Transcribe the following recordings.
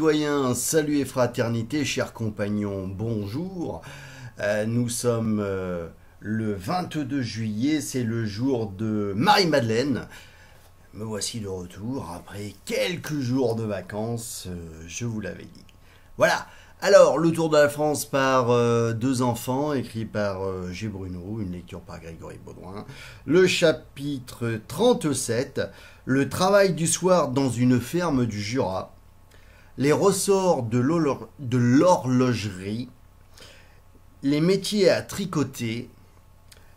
Citoyens, salut et fraternité, chers compagnons, bonjour. Nous sommes le 22 juillet, c'est le jour de Marie-Madeleine. Me voici de retour après quelques jours de vacances, je vous l'avais dit. Voilà, alors le Tour de la France par deux enfants, écrit par G. Bruno, une lecture par Grégory Baudouin. Le chapitre 37, le travail du soir dans une ferme du Jura. Les ressorts de l'horlogerie, les métiers à tricoter,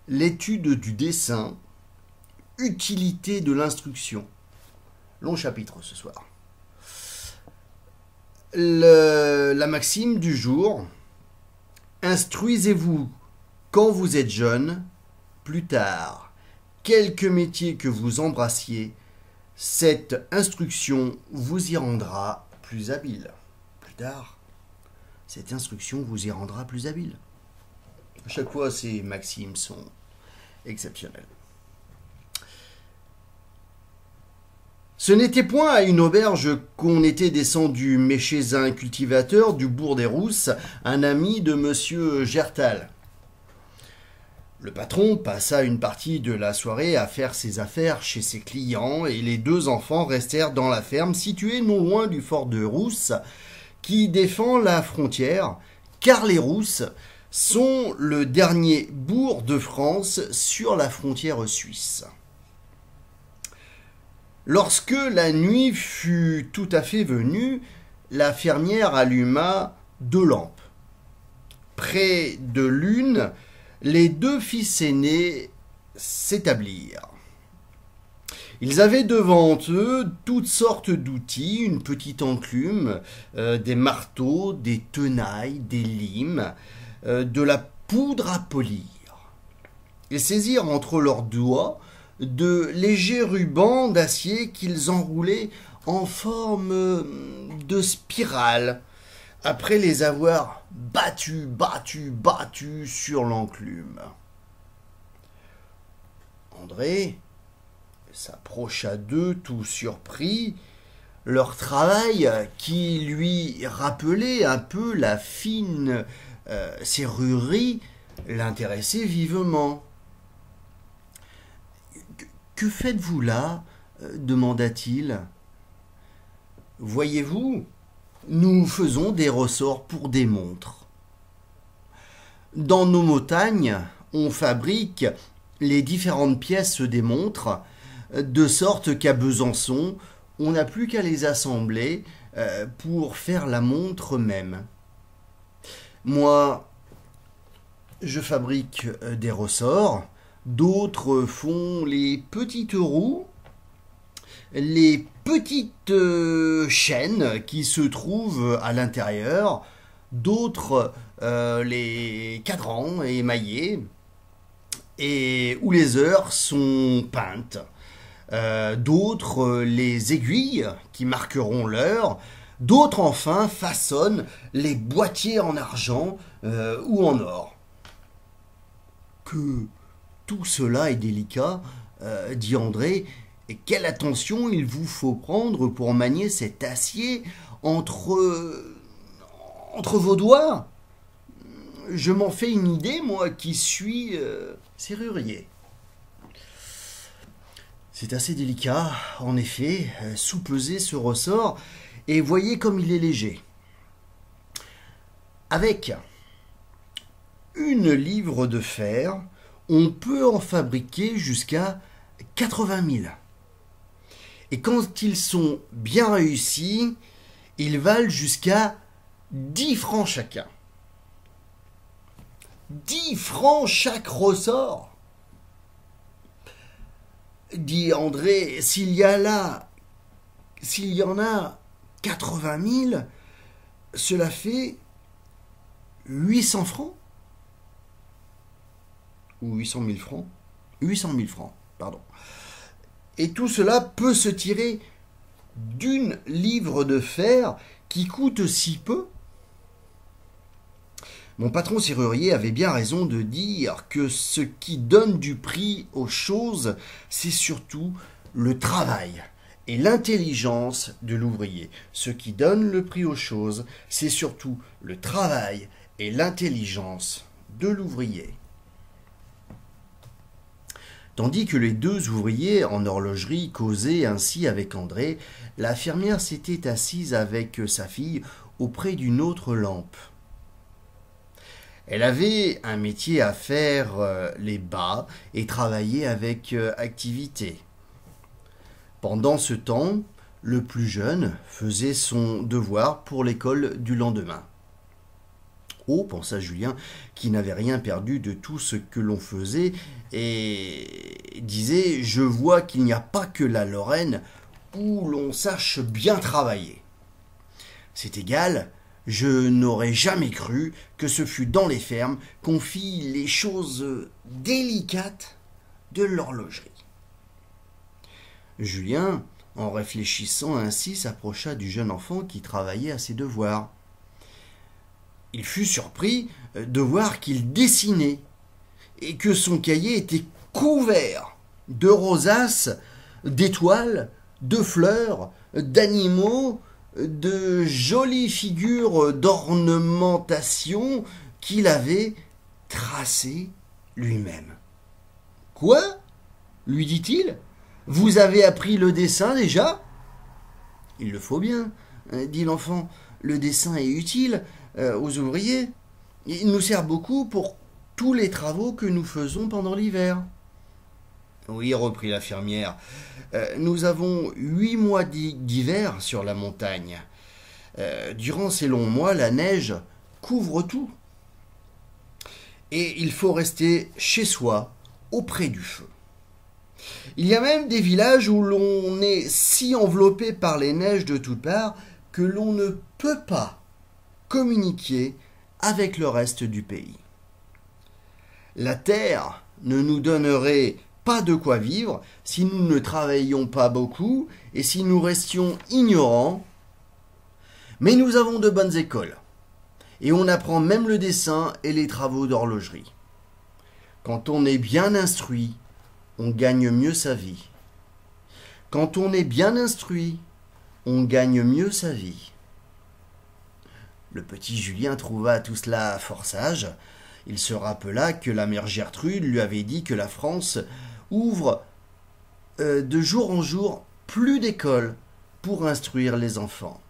l'étude du dessin, utilité de l'instruction. Long chapitre ce soir. La maxime du jour, instruisez-vous quand vous êtes jeune, plus tard, quelque métier que vous embrassiez, cette instruction vous y rendra plus habile. Plus tard, cette instruction vous y rendra plus habile. À chaque fois, ces maximes sont exceptionnelles. Ce n'était point à une auberge qu'on était descendu, mais chez un cultivateur du bourg des Rousses, un ami de monsieur Gertal. Le patron passa une partie de la soirée à faire ses affaires chez ses clients et les deux enfants restèrent dans la ferme située non loin du fort de Rousse qui défend la frontière, car les Rousses sont le dernier bourg de France sur la frontière suisse. Lorsque la nuit fut tout à fait venue, la fermière alluma deux lampes. Près de l'une, les deux fils aînés s'établirent. Ils avaient devant eux toutes sortes d'outils, une petite enclume, des marteaux, des tenailles, des limes, de la poudre à polir. Ils saisirent entre leurs doigts de légers rubans d'acier qu'ils enroulaient en forme de spirale, après les avoir battus sur l'enclume. André s'approcha d'eux tout surpris. Leur travail, qui lui rappelait un peu la fine serrurerie, l'intéressait vivement. « Que faites-vous là ?» demanda-t-il. « Voyez-vous, nous faisons des ressorts pour des montres. Dans nos montagnes, on fabrique les différentes pièces des montres, de sorte qu'à Besançon, on n'a plus qu'à les assembler pour faire la montre même. Moi, je fabrique des ressorts, d'autres font les petites roues, les petites chaînes qui se trouvent à l'intérieur, d'autres les cadrans émaillés, et où les heures sont peintes, d'autres les aiguilles qui marqueront l'heure, d'autres enfin façonnent les boîtiers en argent ou en or. Que tout cela est délicat, dit André, et quelle attention il vous faut prendre pour manier cet acier entre vos doigts. Je m'en fais une idée, moi qui suis serrurier. C'est assez délicat, en effet, soupesez ce ressort et voyez comme il est léger. Avec une livre de fer, on peut en fabriquer jusqu'à 80 000. Et quand ils sont bien réussis, ils valent jusqu'à 10 francs chacun. 10 francs chaque ressort, dit André. S'il y en a 80 000, cela fait 800 francs. Ou 800 000 francs. 800 000 francs, pardon. Et tout cela peut se tirer d'une livre de fer qui coûte si peu. Mon patron serrurier avait bien raison de dire que ce qui donne du prix aux choses, c'est surtout le travail et l'intelligence de l'ouvrier. Ce qui donne le prix aux choses, c'est surtout le travail et l'intelligence de l'ouvrier. Tandis que les deux ouvriers en horlogerie causaient ainsi avec André, la fermière s'était assise avec sa fille auprès d'une autre lampe. Elle avait un métier à faire les bas et travaillait avec activité. Pendant ce temps, le plus jeune faisait son devoir pour l'école du lendemain. Oh, pensa Julien, qui n'avait rien perdu de tout ce que l'on faisait, et disait « Je vois qu'il n'y a pas que la Lorraine où l'on sache bien travailler. C'est égal, je n'aurais jamais cru que ce fût dans les fermes qu'on fit les choses délicates de l'horlogerie. » Julien, en réfléchissant ainsi, s'approcha du jeune enfant qui travaillait à ses devoirs. Il fut surpris de voir qu'il dessinait et que son cahier était couvert de rosaces, d'étoiles, de fleurs, d'animaux, de jolies figures d'ornementation qu'il avait tracées lui-même. « Quoi ? Lui dit-il. Vous avez appris le dessin déjà ? » « Il le faut bien, dit l'enfant. Le dessin est utile aux ouvriers. Il nous sert beaucoup pour tous les travaux que nous faisons pendant l'hiver. »« Oui, reprit la fermière, nous avons 8 mois d'hiver sur la montagne. Durant ces longs mois, la neige couvre tout. Et il faut rester chez soi, auprès du feu. Il y a même des villages où l'on est si enveloppé par les neiges de toutes parts que l'on ne peut pas communiquer avec le reste du pays. La terre ne nous donnerait pas de quoi vivre si nous ne travaillions pas beaucoup et si nous restions ignorants. Mais nous avons de bonnes écoles et on apprend même le dessin et les travaux d'horlogerie. Quand on est bien instruit, on gagne mieux sa vie. Quand on est bien instruit, on gagne mieux sa vie. Le petit Julien trouva tout cela fort sage. Il se rappela que la mère Gertrude lui avait dit que la France ouvre de jour en jour plus d'écoles pour instruire les enfants.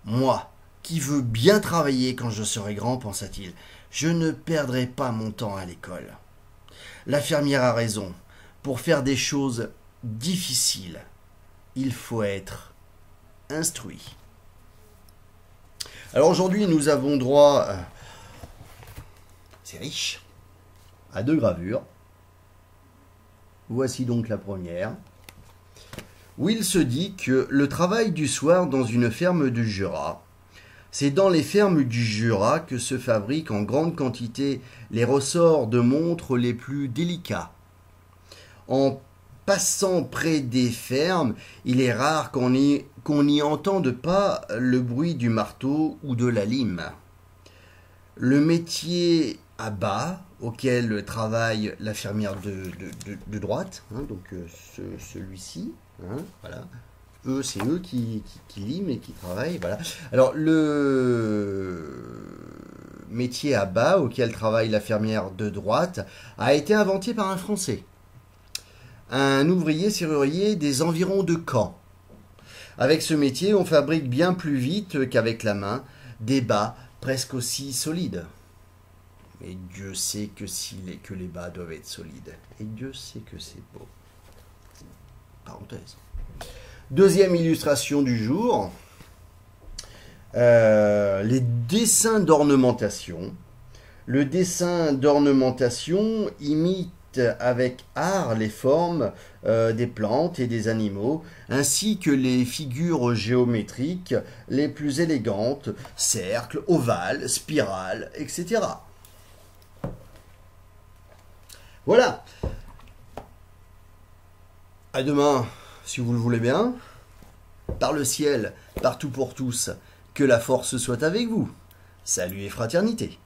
Moi, qui veux bien travailler quand je serai grand, pensa-t-il, je ne perdrai pas mon temps à l'école. La fermière a raison. Pour faire des choses difficiles, il faut être instruit. Alors aujourd'hui, nous avons droit, c'est riche, à 2 gravures. Voici donc la première, où il se dit que le travail du soir dans une ferme du Jura, c'est dans les fermes du Jura que se fabriquent en grande quantité les ressorts de montres les plus délicats. En passant près des fermes, il est rare qu'on n'y entende pas le bruit du marteau ou de la lime. Le métier à bas auquel travaille la fermière de droite, donc celui-ci, voilà. Eux, c'est eux qui liment et qui travaillent, voilà. Alors, le métier à bas auquel travaille la fermière de droite a été inventé par un Français, un ouvrier serrurier des environs de Caen. Avec ce métier, on fabrique bien plus vite qu'avec la main des bas presque aussi solides. Et Dieu sait que les bas doivent être solides. Et Dieu sait que c'est beau. Parenthèse. Deuxième illustration du jour, les dessins d'ornementation. Le dessin d'ornementation imite avec art les formes des plantes et des animaux, ainsi que les figures géométriques les plus élégantes, cercles, ovales, spirales, etc. Voilà. À demain, si vous le voulez bien. Par le ciel, partout pour tous, que la force soit avec vous. Salut et fraternité.